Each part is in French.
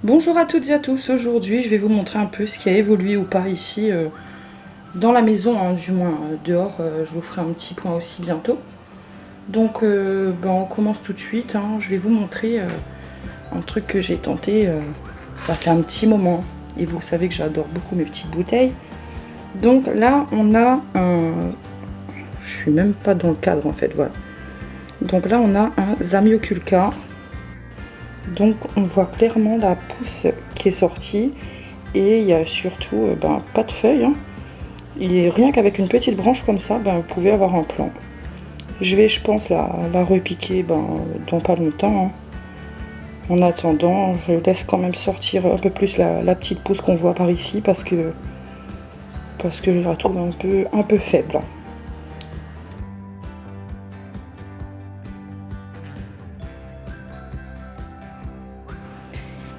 Bonjour à toutes et à tous, aujourd'hui je vais vous montrer un peu ce qui a évolué ou pas ici dans la maison, hein, du moins dehors, je vous ferai un petit point aussi bientôt. Donc on commence tout de suite, hein. Je vais vous montrer un truc que j'ai tenté, ça fait un petit moment, et vous savez que j'adore beaucoup mes petites bouteilles. Donc là on a un... Je suis même pas dans le cadre en fait, voilà. Donc là on a un Zamioculca. Donc on voit clairement la pousse qui est sortie et il y a surtout pas de feuilles, hein. Et rien qu'avec une petite branche comme ça, vous pouvez avoir un plant. Je vais, je pense, la repiquer dans pas longtemps, hein. En attendant, je laisse quand même sortir un peu plus la petite pousse qu'on voit par ici parce que je la trouve un peu faible.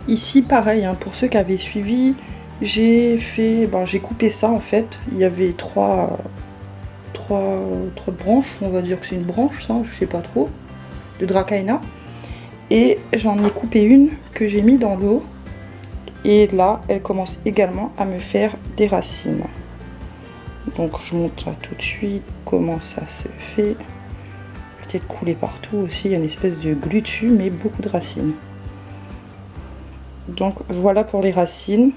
Ici pareil, hein, pour ceux qui avaient suivi, j'ai coupé ça en fait. Il y avait trois branches, on va dire que c'est une branche, ça, je sais pas trop, de Dracaena. Et j'en ai coupé une que j'ai mis dans l'eau. Et là, elle commence également à me faire des racines. Donc je montre tout de suite comment ça se fait. Peut-être couler partout aussi, il y a une espèce de glu dessus, mais beaucoup de racines. Donc voilà pour les racines.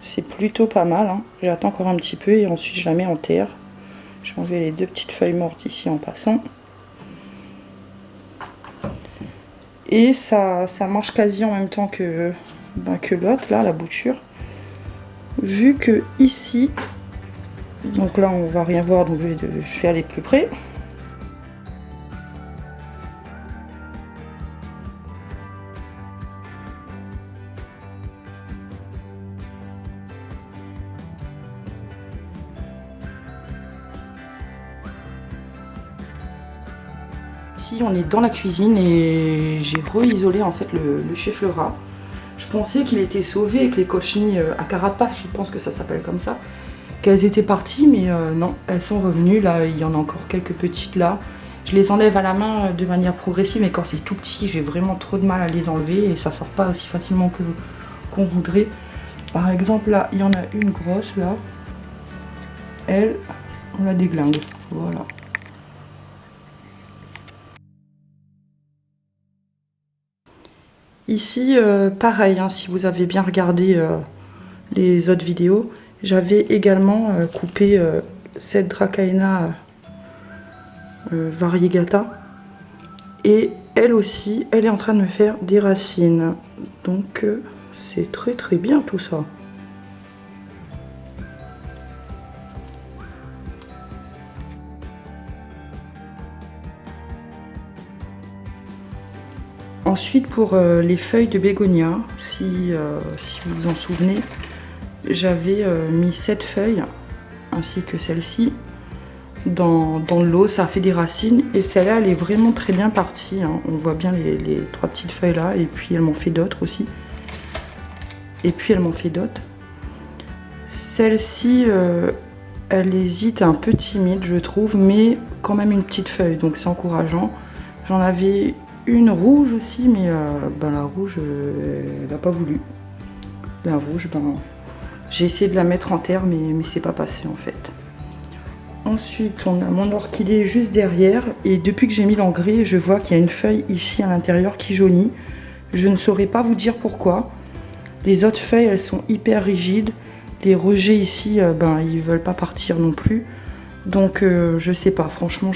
C'est plutôt pas mal, hein. J'attends encore un petit peu et ensuite je la mets en terre. Je vais enlever les deux petites feuilles mortes ici en passant. Et ça marche quasi en même temps que l'autre, là, la bouture. Vu que ici, donc là on va rien voir, donc je vais aller plus près. Ici on est dans la cuisine et j'ai re-isolé en fait le cheffleurat. Je pensais qu'il était sauvé et que les cochenilles à carapace, je pense que ça s'appelle comme ça, qu'elles étaient parties, mais non, elles sont revenues. Là, il y en a encore quelques petites là. Je les enlève à la main de manière progressive, mais quand c'est tout petit, j'ai vraiment trop de mal à les enlever et ça sort pas aussi facilement qu'on voudrait. Par exemple, là, il y en a une grosse là. Elle, on la déglingue. Voilà. Ici, pareil, hein, si vous avez bien regardé les autres vidéos, j'avais également coupé cette Dracaena variegata. Et elle aussi, elle est en train de me faire des racines. Donc, c'est très très bien tout ça. Ensuite, pour les feuilles de bégonia, si vous vous en souvenez, j'avais mis 7 feuilles, ainsi que celle-ci, dans l'eau. Ça a fait des racines, et celle-là, elle est vraiment très bien partie, hein. On voit bien les 3 petites feuilles là, et puis elle m'en fait d'autres aussi. Celle-ci, elle hésite, un peu timide, je trouve, mais quand même une petite feuille, donc c'est encourageant. J'en avais une rouge aussi, mais la rouge, elle n'a pas voulu. La rouge, j'ai essayé de la mettre en terre, mais c'est pas passé en fait. Ensuite, on a mon orchidée juste derrière, et depuis que j'ai mis l'engrais, je vois qu'il y a une feuille ici à l'intérieur qui jaunit. Je ne saurais pas vous dire pourquoi. Les autres feuilles, elles sont hyper rigides. Les rejets ici, ils veulent pas partir non plus. Donc, je sais pas, franchement.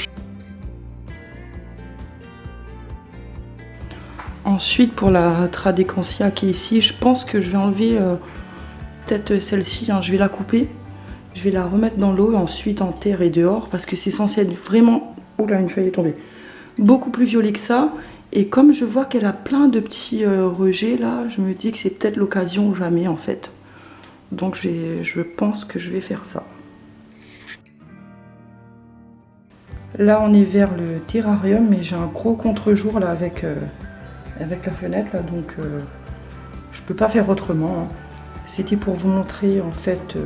Ensuite, pour la Tradescantia qui est ici, je pense que je vais enlever peut-être celle-ci, hein, je vais la couper. Je vais la remettre dans l'eau, ensuite en terre et dehors, parce que c'est censé être vraiment... Oula, une feuille est tombée. Beaucoup plus violet que ça. Et comme je vois qu'elle a plein de petits rejets là, je me dis que c'est peut-être l'occasion ou jamais en fait. Donc je pense que je vais faire ça. Là on est vers le terrarium, mais j'ai un gros contre-jour là avec la fenêtre là, donc je peux pas faire autrement, hein. C'était pour vous montrer en fait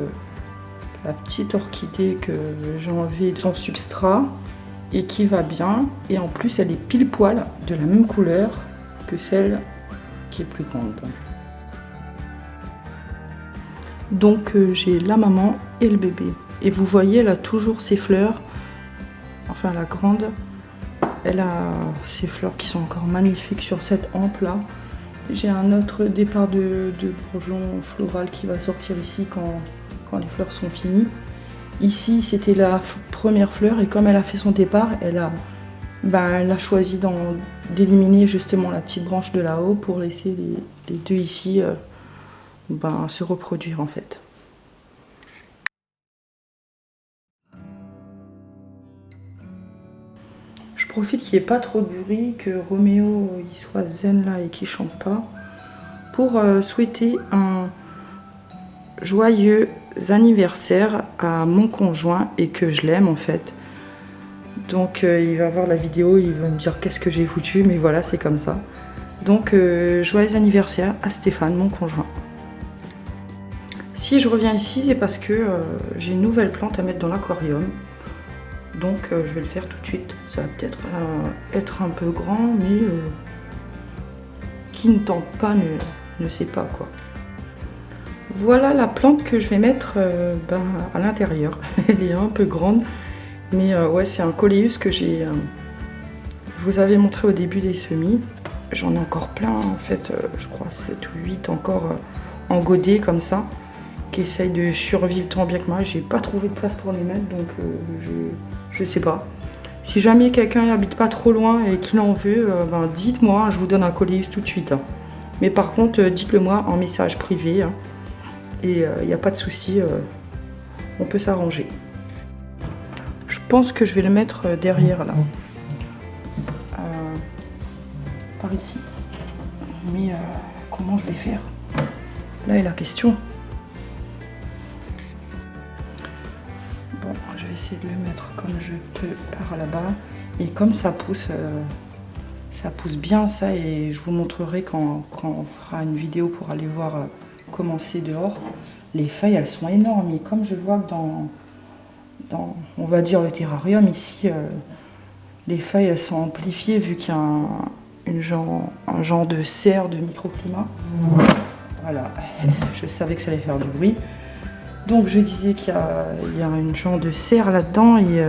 la petite orchidée que j'ai enlevée de son substrat et qui va bien, et en plus elle est pile poil de la même couleur que celle qui est plus grande. Donc j'ai la maman et le bébé. Et vous voyez, elle a toujours ses fleurs. Enfin la grande, elle a ses fleurs qui sont encore magnifiques sur cette hampe là. J'ai un autre départ de bourgeon floral qui va sortir ici quand les fleurs sont finies. Ici c'était la première fleur et comme elle a fait son départ, elle a choisi d'éliminer justement la petite branche de là-haut pour laisser les deux ici se reproduire en fait. Je profite qu'il n'y ait pas trop de bruit, que Roméo il soit zen là et qu'il chante pas, pour souhaiter un joyeux anniversaire à mon conjoint et que je l'aime en fait. Donc il va voir la vidéo, il va me dire qu'est-ce que j'ai foutu, mais voilà, c'est comme ça. Donc joyeux anniversaire à Stéphane, mon conjoint. Si je reviens ici, c'est parce que j'ai une nouvelle plante à mettre dans l'aquarium. Donc je vais le faire tout de suite. Ça va peut-être être un peu grand, mais qui ne tente pas ne sait pas quoi. Voilà la plante que je vais mettre à l'intérieur. Elle est un peu grande, mais ouais, c'est un coléus que je vous avais montré au début des semis. J'en ai encore plein en fait, je crois 7 ou 8 encore en godet comme ça, qui essayent de survivre tant bien que moi. J'ai pas trouvé de place pour les mettre, donc je sais pas. Si jamais quelqu'un n'habite pas trop loin et qu'il en veut, dites-moi, je vous donne un coléus tout de suite. Hein. Mais par contre, dites-le moi en message privé. Hein. Et il n'y a pas de souci, on peut s'arranger. Je pense que je vais le mettre derrière là. Par ici. Mais comment je vais faire? Là est la question. Bon, je vais essayer de le mettre comme je peux par là-bas. Et comme ça pousse bien ça, et je vous montrerai quand on fera une vidéo pour aller voir comment c'est dehors. Les feuilles, elles sont énormes. Et comme je vois que dans on va dire le terrarium ici, les feuilles, elles sont amplifiées vu qu'il y a un genre de serre de microclimat. Voilà, je savais que ça allait faire du bruit. Donc je disais qu'il y a une genre de serre là-dedans et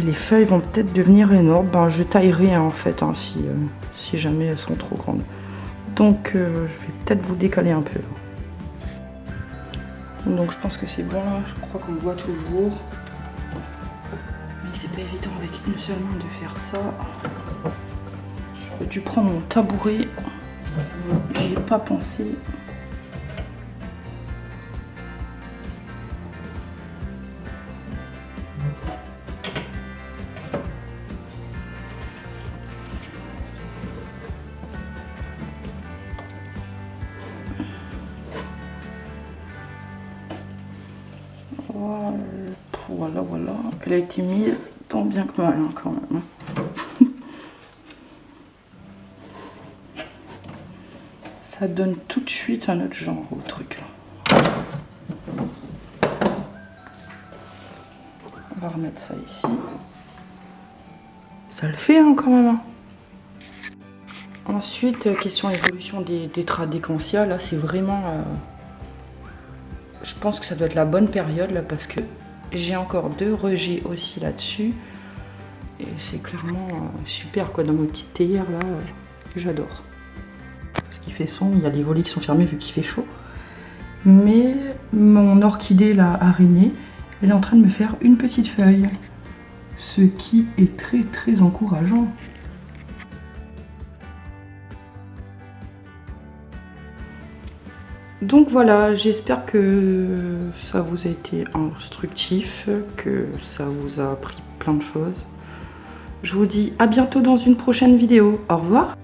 les feuilles vont peut-être devenir énormes. Je taillerai en fait si jamais elles sont trop grandes. Donc je vais peut-être vous décaler un peu. Donc je pense que c'est bon là, je crois qu'on voit toujours. Mais c'est pas évident avec une seule main de faire ça. J'aurais dû prendre mon tabouret. J'y ai pas pensé. Voilà. Elle a été mise tant bien que mal hein, quand même. Ça donne tout de suite un autre genre au truc là. On va remettre ça ici. Ça le fait hein, quand même. Hein. Ensuite, question évolution des tradécantia. Là, c'est vraiment... je pense que ça doit être la bonne période là parce que j'ai encore 2 rejets aussi là-dessus. Et c'est clairement super quoi. Dans mon petit théière là, j'adore. Parce qu'il fait sombre, il y a les volets qui sont fermés vu qu'il fait chaud. Mais mon orchidée là, araignée, elle est en train de me faire une petite feuille. Ce qui est très très encourageant. Donc voilà, j'espère que ça vous a été instructif, que ça vous a appris plein de choses. Je vous dis à bientôt dans une prochaine vidéo. Au revoir!